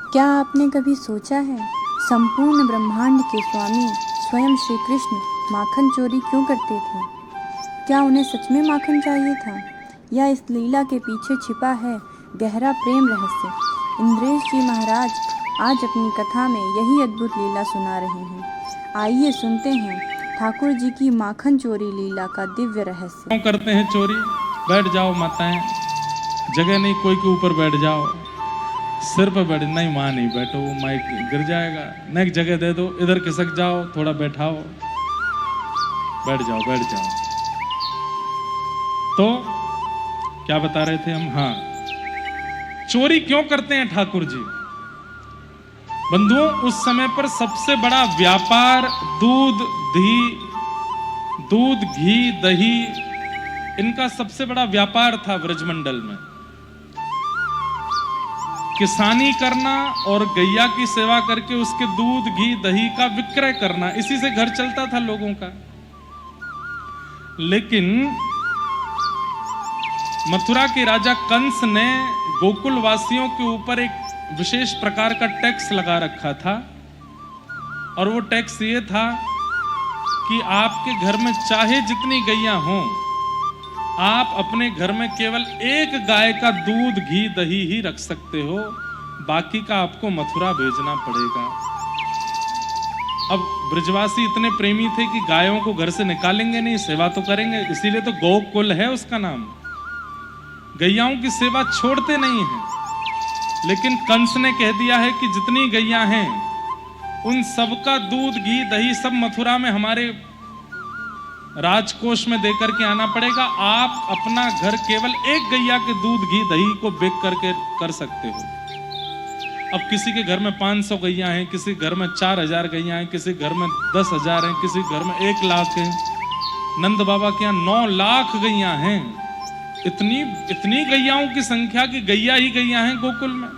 क्या आपने कभी सोचा है संपूर्ण ब्रह्मांड के स्वामी स्वयं श्री कृष्ण माखन चोरी क्यों करते थे? क्या उन्हें सच में माखन चाहिए था या इस लीला के पीछे छिपा है गहरा प्रेम रहस्य? इंद्रेश जी महाराज आज अपनी कथा में यही अद्भुत लीला सुना रहे हैं। आइए सुनते हैं ठाकुर जी की माखन चोरी लीला का दिव्य रहस्य। क्यों करते हैं चोरी? बैठ जाओ माताएं, जगह नहीं कोई के ऊपर बैठ जाओ, सिर पर बैठ नहीं, वहां नहीं बैठो, माइक गिर जाएगा। नेक जगह दे दो, इधर खिसक जाओ, थोड़ा बैठाओ, बैठ जाओ बैठ जाओ। तो क्या बता रहे थे हम? हाँ, चोरी क्यों करते हैं ठाकुर जी? बंधुओं, उस समय पर सबसे बड़ा व्यापार दूध घी दही, इनका सबसे बड़ा व्यापार था ब्रजमंडल में। किसानी करना और गैया की सेवा करके उसके दूध घी दही का विक्रय करना, इसी से घर चलता था लोगों का। लेकिन मथुरा के राजा कंस ने गोकुल वासियों के ऊपर एक विशेष प्रकार का टैक्स लगा रखा था, और वो टैक्स ये था कि आपके घर में चाहे जितनी गैया हों, आप अपने घर में केवल एक गाय का दूध घी दही ही रख सकते हो, बाकी का आपको मथुरा भेजना पड़ेगा। अब ब्रजवासी इतने प्रेमी थे कि गायों को घर से निकालेंगे नहीं, सेवा तो करेंगे, इसीलिए तो गोकुल है उसका नाम। गैयाओं की सेवा छोड़ते नहीं हैं। लेकिन कंस ने कह दिया है कि जितनी गैया हैं उन सबका दूध घी दही सब मथुरा में हमारे राजकोष में देकर के आना पड़ेगा। आप अपना घर केवल एक गैया के दूध घी दही को बेच करके कर सकते हो। अब किसी के घर में 500 गैया हैं, किसी घर में 4000 गैया हैं, किसी घर में 10,000 हैं, किसी घर में 1 लाख हैं। नंद बाबा के यहाँ 9 लाख गैया हैं। इतनी गैयाओं की संख्या की गैया ही गैया हैं गोकुल में।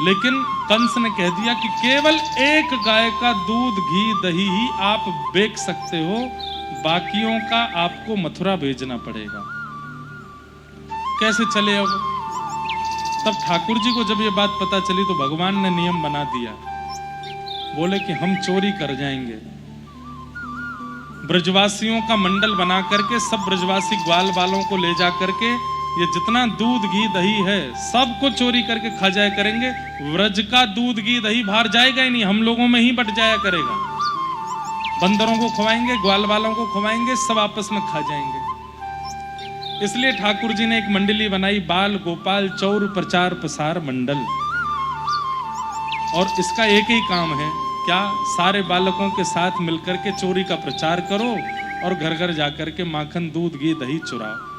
लेकिन कंस ने कह दिया कि केवल एक गाय का दूध घी दही ही आप बेच सकते हो, बाकियों का आपको मथुरा भेजना पड़ेगा। कैसे चले? अब तब ठाकुर जी को जब ये बात पता चली तो भगवान ने नियम बना दिया, बोले कि हम चोरी कर जाएंगे। ब्रजवासियों का मंडल बना करके सब ब्रजवासी ग्वाल वालों को ले जा करके ये जितना दूध घी दही है सबको चोरी करके खा जाया करेंगे। व्रज का दूध घी दही बाहर जाएगा ही नहीं, हम लोगों में ही बट जाया करेगा। बंदरों को खवाएंगे, ग्वाल वालों को खवाएंगे, सब आपस में खा जाएंगे। इसलिए ठाकुर जी ने एक मंडली बनाई, बाल गोपाल चौर प्रचार प्रसार मंडल। और इसका एक ही काम है, क्या? सारे बालकों के साथ मिलकर के चोरी का प्रचार करो और घर घर जाकर के माखन दूध घी दही चुराओ।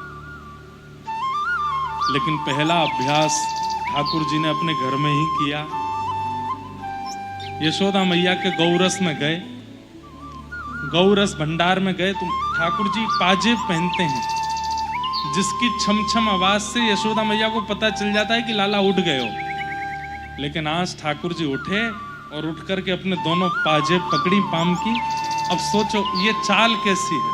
लेकिन पहला अभ्यास ठाकुर जी ने अपने घर में ही किया। यशोदा मैया के गौरस में गए, गौरस भंडार में गए तो ठाकुर जी पाजेब पहनते हैं, जिसकी छम छम आवाज से यशोदा मैया को पता चल जाता है कि लाला उठ गए हो। लेकिन आज ठाकुर जी उठे और उठ करके अपने दोनों पाजेब पकड़ी पाम की। अब सोचो ये चाल कैसी है।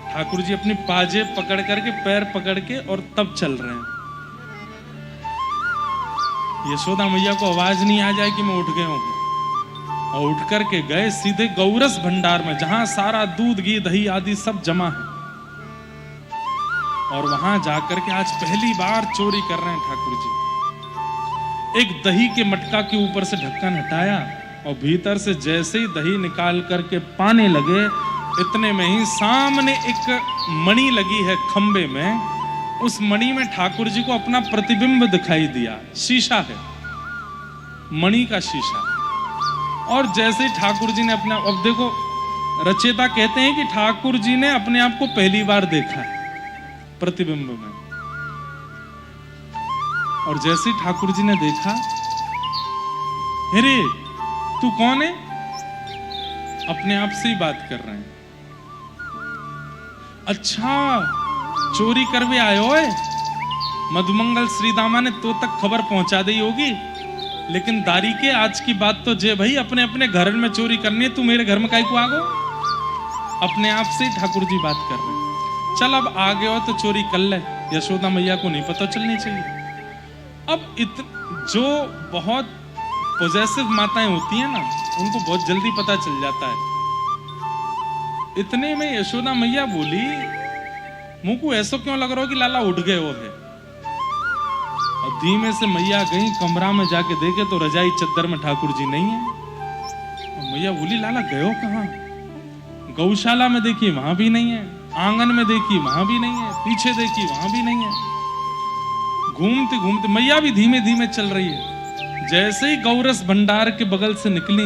ठाकुर जी अपनी पाजेब पकड़ करके पैर पकड़ के और तब चल रहे हैं। यशोदा मैया को आवाज नहीं आ जाए कि मैं उठ गया हूं, और उठ करके गए सीधे गौरस भंडार में, जहां सारा दूध घी दही आदि सब जमा है। और वहां जाकर के आज पहली बार चोरी कर रहे हैं ठाकुर जी। एक दही के मटका के ऊपर से ढक्कन हटाया और भीतर से जैसे ही दही निकाल करके पाने लगे, इतने में ही सामने एक मणि लगी है खंबे में। उस मणि में ठाकुर जी को अपना प्रतिबिंब दिखाई दिया। शीशा है, मणि का शीशा। और जैसे ही ठाकुर जी ने अपना, अब देखो रचेता कहते हैं कि ठाकुर जी ने अपने आप को पहली बार देखा प्रतिबिंब में। और जैसे ही ठाकुर जी ने देखा, अरे तू कौन है? अपने आप से ही बात कर रहे हैं। अच्छा चोरी करवे आए हो? मधुमंगल श्रीदामा ने तो तक खबर पहुंचा दी होगी, लेकिन दारी के आज की बात तो जे भाई अपने अपने घर में चोरी करनी है, तू मेरे घर में काहे को आ गो? अपने आप से ठाकुर जी बात कर रहे हैं। चल अब आ गए हो तो चोरी कर ले, यशोदा मैया को नहीं पता चलनी चाहिए। अब जो बहुत पॉजेसिव माताएं होती हैं ना, उनको बहुत जल्दी पता चल जाता है। इतने में यशोदा मैया बोली, मुंह को ऐसा क्यों लग रहा हो कि लाला उठ गए हो है। और धीमे से मैया गई, कमरा में जाके देखे तो रजाई चद्दर में ठाकुर जी नहीं है। और मैया बोली, लाला गए हो कहाँ? गौशाला में देखी, वहां भी नहीं है। आंगन में देखी, वहां भी नहीं है। पीछे देखी, वहां भी नहीं है। घूमते घूमते मैया भी धीमे धीमे चल रही है। जैसे ही गौरस भंडार के बगल से निकली,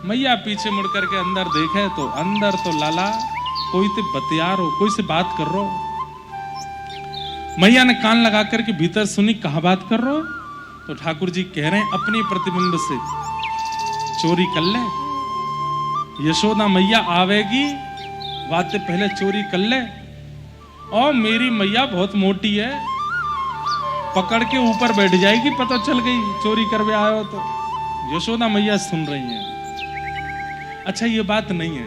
मैया पीछे मुड़ करके अंदर देखे तो अंदर तो लाला कोई तो बतियार हो, कोई से बात कर रहो। मैया ने कान लगा करके भीतर सुनी, कहा बात कर रहे हो? तो ठाकुर जी कह रहे हैं, अपने प्रतिबिंब से चोरी कर ले। यशोदा मैया आवेगी, बातें पहले चोरी कर ले। और मेरी मैया बहुत मोटी है, पकड़ के ऊपर बैठ जाएगी, पता चल गई चोरी करवे आए हो तो। यशोदा मैया सुन रही हैं। अच्छा, ये बात नहीं है।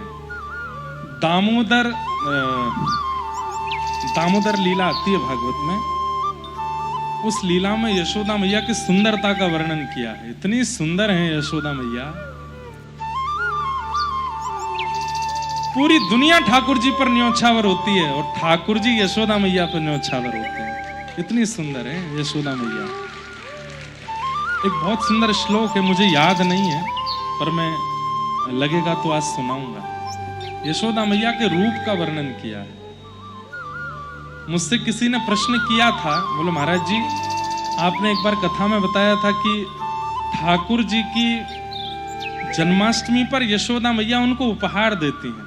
दामोदर लीला आती है भागवत में। उस लीला में यशोदा मैया की सुंदरता का वर्णन किया है। इतनी सुंदर है यशोदा मैया, पूरी दुनिया ठाकुर जी पर न्योछावर होती है और ठाकुर जी यशोदा मैया पर न्योछावर होते हैं। इतनी सुंदर है यशोदा मैया। एक बहुत सुंदर श्लोक है, मुझे याद नहीं है, पर मैं लगेगा तो आज सुनाऊंगा। यशोदा मैया के रूप का वर्णन किया है। मुझसे किसी ने प्रश्न किया था, बोले महाराज जी, आपने एक बार कथा में बताया था कि ठाकुर जी की जन्माष्टमी पर यशोदा मैया उनको उपहार देती हैं।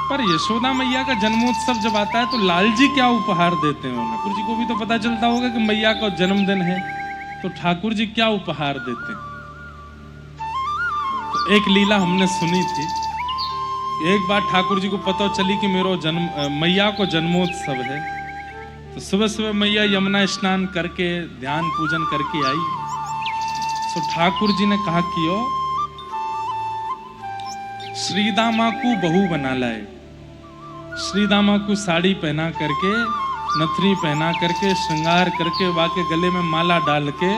पर यशोदा मैया का जन्मोत्सव जब आता है तो लाल जी क्या उपहार देते हैं? ठाकुर जी को भी तो पता चलता होगा कि मैया का जन्मदिन है, तो ठाकुर जी क्या उपहार देते हैं? तो एक लीला हमने सुनी थी। एक बार ठाकुर जी को पता चली कि मेरा मैया को जन्मोत्सव है, तो सुबह सुबह मैया यमुना स्नान करके ध्यान पूजन करके आई। तो ठाकुर जी ने कहा कि ओ श्रीदामा को बहू बना लाए। श्रीदामा को साड़ी पहना करके, नथनी पहना करके, श्रृंगार करके, वाके गले में माला डाल के,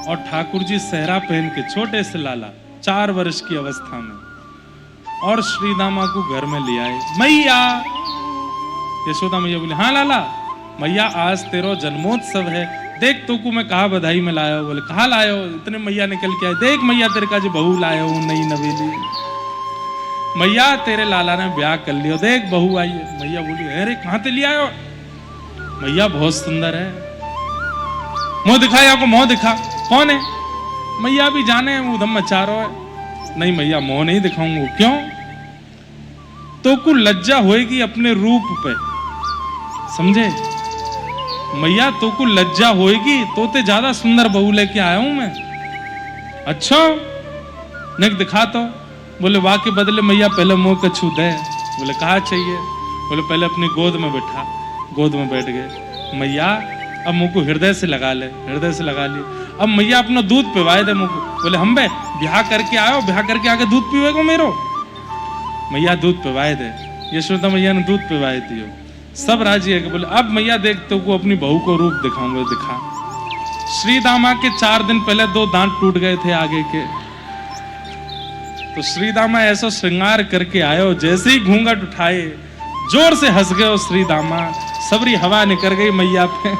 और ठाकुर जी सेहरा पहन के, छोटे से लाला 4 वर्ष की अवस्था में, और श्रीदामा को घर में ले आए। मैया, यशोदा मैया बोली, हाँ लाला, मैया आज तेरा जन्मोत्सव है, देख तो को मैं कहा बधाई में लाया हो। बोले कहा लाया हो? इतने मैया निकल के आए, देख मैया तेरे का जो बहू लाया हूं, नई नवेली। मैया तेरे लाला ने ब्याह कर लियो, देख बहू आई है। मैया बोली, अरे कहां ते ले आयो? मैया बहुत सुंदर है, मुंह दिखा, या को मुंह दिखा। कौन है? मैया भी जाने वो उधम मचा रहा है। नहीं मैया, मुंह नहीं दिखाऊंगा। क्यों? तो को लज्जा होएगी अपने रूप पे, समझे? मैया तो को लज्जा होएगी, तो ते ज्यादा सुंदर बहू लेके आया हूं मैं। अच्छा नेक दिखा तो। बोले वाह के बदले मैया पहले मुंह का छू दे। बोले कहा चाहिए? बोले पहले अपनी गोद में बैठा। गोद में बैठ गए। मैया अब मुंह को हृदय से लगा ले। हृदय से लगा ली। अब मैया अपना दूध पिवाए दे मुंह को। बोले हम बे ब्याह करके आयो, ब्याह करके आके दूध पीवेगो मेरो? मैया दूध पिवाए दे। यशोदा मैया ने दूध पिवाए दियो। सब राजी है कि बोले अब मैया देख तो को अपनी बहू को रूप दिखाऊंगा। दिखा। श्रीदामा के 4 दिन पहले 2 दांत टूट गए थे आगे के। तो श्रीदामा ऐसा श्रृंगार करके आयो, जैसे ही घूंघट उठाए जोर से हंस गए श्रीदामा। सबरी हवा निकल गई मैया पे।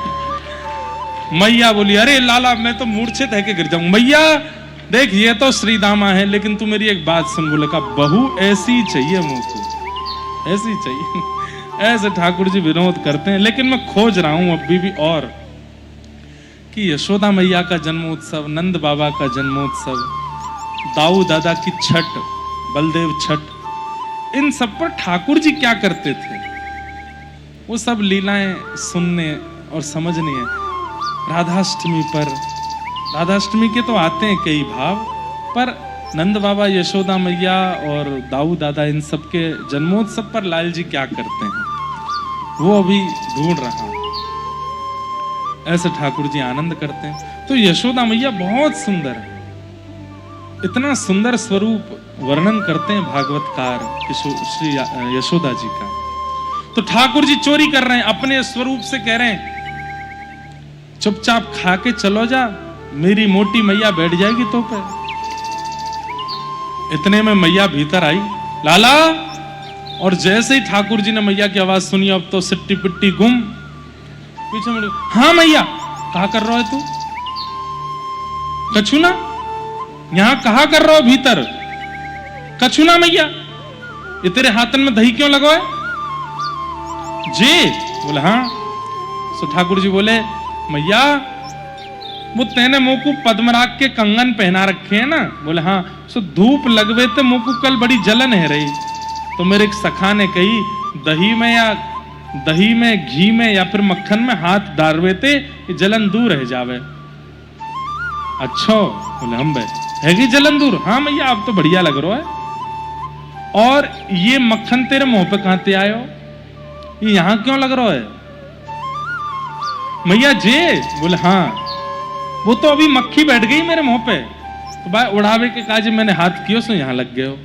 मैया बोली अरे लाला मैं तो मूर्छित है कि गिर जाऊं। मैया देख ये तो श्रीदामा है, लेकिन तू मेरी एक बात सुन। बोले का बहू ऐसी चाहिए मुंह को, ऐसी चाहिए। ऐसे ठाकुर जी विनोद करते हैं, लेकिन मैं खोज रहा हूं अभी भी और कि यशोदा मैया का जन्मोत्सव, नंद बाबा का जन्मोत्सव, दाऊ दादा की छठ, बलदेव छठ, इन सब पर ठाकुर जी क्या करते थे वो सब लीलाएं सुनने और समझनी है। राधाष्टमी पर, राधाष्टमी के तो आते हैं कई भाव, पर नंद बाबा, यशोदा मैया और दाऊ दादा, इन सब के जन्मोत्सव पर लाल जी क्या करते हैं वो अभी ढूंढ रहा हूं। ऐसे ठाकुर जी आनंद करते हैं। तो यशोदा मैया बहुत सुंदर है। इतना सुंदर स्वरूप वर्णन करते हैं भागवतकार श्री यशोदा जी का। तो ठाकुर जी चोरी कर रहे हैं, अपने स्वरूप से कह रहे हैं चुपचाप खा के चलो जा, मेरी मोटी मैया बैठ जाएगी तो पे। इतने में मैया भीतर आई, लाला। और जैसे ही ठाकुर जी ने मैया की आवाज सुनी, अब तो सिट्टी पिट्टी गुम, पीछे मुड़ी, हाँ मैया, कहा कर रहा है तू? कछु ना, यहां कहा कर रहा हो भीतर? कछु ना मैया, ये तेरे हाथन में दही क्यों लगो है जी? बोले हाँ। सो ठाकुर जी बोले, मैया वो तेने मुंह को पद्मराग के कंगन पहना रखे हैं ना? बोले हाँ। सो धूप लगवे ते मुंह को कल बड़ी जलन है रही, तो मेरे एक सखा ने कही, दही में घी में या फिर मक्खन में हाथ डालवे ते जलन दूर रह जावे। अच्छा, बोले हम बे है कि जलन दूर? हाँ मैया, अब तो बढ़िया लग रहा है। और ये मक्खन तेरे मुंह पे कहां ते आयो? ये यहां क्यों लग रहा है मैया जे? बोले हाँ, वो तो अभी मक्खी बैठ गई मेरे मुंह पे, तो भाई उड़ावे के काज मैंने हाथ किया, सो यहां लग गए हो।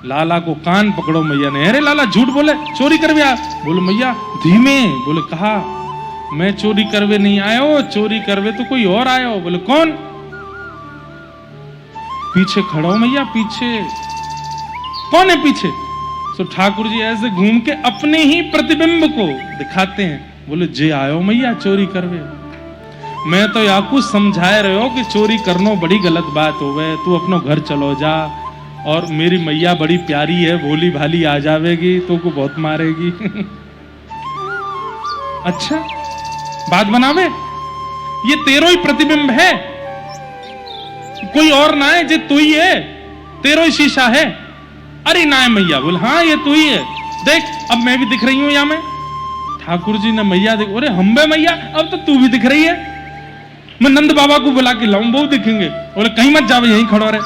लाला को कान पकड़ो मैया ने, अरे लाला झूठ बोले, चोरी करवे आ? बोले मैया धीमे। बोले कहा, मैं चोरी करवे नहीं आयो, चोरी करवे तो कोई और आयो। बोले कौन? पीछे खड़ा हो मैया, पीछे। कौन है पीछे? सो ठाकुर जी ऐसे घूम के अपने ही प्रतिबिंब को दिखाते हैं। बोले जे आयो मैया चोरी करवे। मैं तो याकू समझाए रहे हो कि चोरी करनो बड़ी गलत बात होवे, तू अपनो घर चलो जा, और मेरी मैया बड़ी प्यारी है, भोली भाली आ जावेगी तो को बहुत मारेगी। अच्छा बात बनावे, ये तेरो ही प्रतिबिंब है, कोई और ना है, जे तू ही है, तेरो ही शीशा है। अरे ना है मैया। बोल हाँ ये तू ही है, देख अब मैं भी दिख रही हूं यहां में। ठाकुर जी ने मैया देख, अरे हम बे मैया, अब तो तू भी दिख रही है, मैं नंद बाबा को बुला के लाऊं, वो दिखेंगे। बोले कहीं मत जावे, यहीं खड़ो रहे।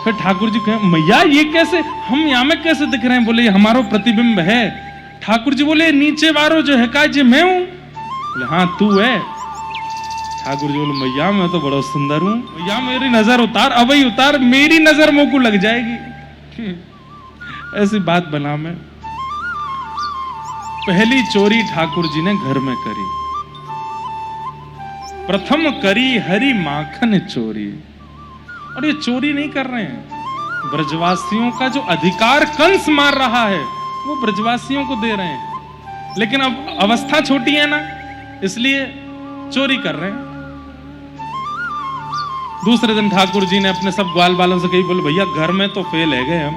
फिर ठाकुर जी कहे, मैया ये कैसे, हम यहां में कैसे दिख रहे हैं? बोले हमारो प्रतिबिंब है। ठाकुर जी बोले नीचे वारो जो है का जी मैं हूं? बोले हाँ तू है। ठाकुर जी बोले मैया मैं तो बड़ा सुंदर हूं, मैया मेरी नजर उतार, अब ही उतार, मेरी नजर मुंह को लग जाएगी। ऐसी बात बना। मैं पहली चोरी ठाकुर जी ने घर में करी, प्रथम करी हरि माखन चोरी। और ये चोरी नहीं कर रहे हैं, ब्रजवासियों का जो अधिकार कंस मार रहा है वो ब्रजवासियों को दे रहे हैं, लेकिन अब अवस्था छोटी है ना, इसलिए चोरी कर रहे हैं। दूसरे दिन ठाकुर जी ने अपने सब ग्वाल बालों से कही, बोले भैया घर में तो फेल है गए हम,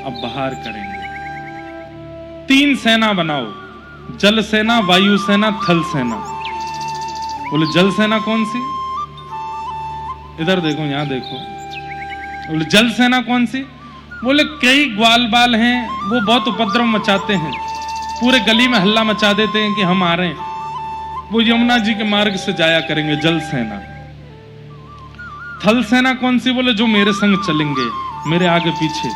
अब बाहर करेंगे। 3 सेना बनाओ, जल सेना, वायु सेना, थल सेना। बोले जल सेना कौन सी? इधर देखो, यहां देखो। बोले जल सेना कौन सी? बोले कई ग्वाल बाल हैं, वो बहुत उपद्रव मचाते हैं, पूरे गली में हल्ला मचा देते हैं कि हम आ रहे हैं, वो यमुना जी के मार्ग से जाया करेंगे, जल सेना। थल सेना कौन सी? बोले जो मेरे संग चलेंगे, मेरे आगे पीछे।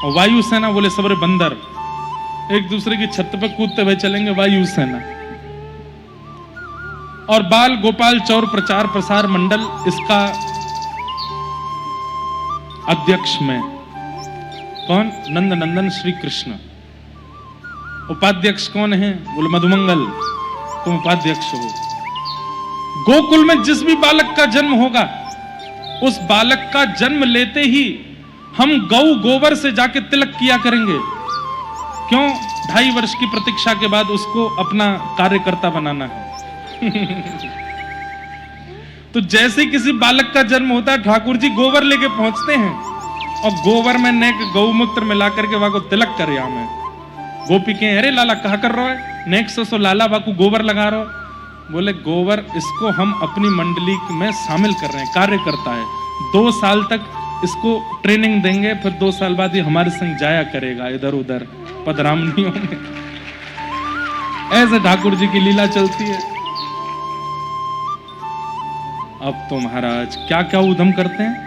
और वायु सेना बोले सबरे बंदर, एक दूसरे की छत पर कूदते हुए चलेंगे, वायु सेना। और बाल गोपाल चौर प्रचार प्रसार मंडल, इसका अध्यक्ष में कौन? नंद नंदन श्री कृष्ण। उपाध्यक्ष कौन है? बोले मधुमंगल, तुम उपाध्यक्ष हो। गोकुल में जिस भी बालक का जन्म होगा, उस बालक का जन्म लेते ही हम गौ गोबर से जाके तिलक किया करेंगे। क्यों? 2.5 वर्ष की प्रतीक्षा के बाद उसको अपना कार्यकर्ता बनाना है। तो जैसे किसी बालक का जन्म होता है, ठाकुर जी गोबर लेके पहुंचते हैं, और गोबर में नेक गौमूत्र मिला करके वहां को तिलक कर रहा में। गोपी के अरे लाला कहा कर रहा है, नेक सो लाला बाकू गोबर लगा रहा हो। बोले गोबर इसको हम अपनी मंडली में शामिल कर रहे हैं, कार्यकर्ता है, 2 साल तक इसको ट्रेनिंग देंगे, फिर 2 साल बाद ये हमारे संग जाया करेगा इधर उधर पदरामनियों में। ऐसे ठाकुर जी की लीला चलती है। अब तो महाराज क्या क्या उद्यम करते हैं,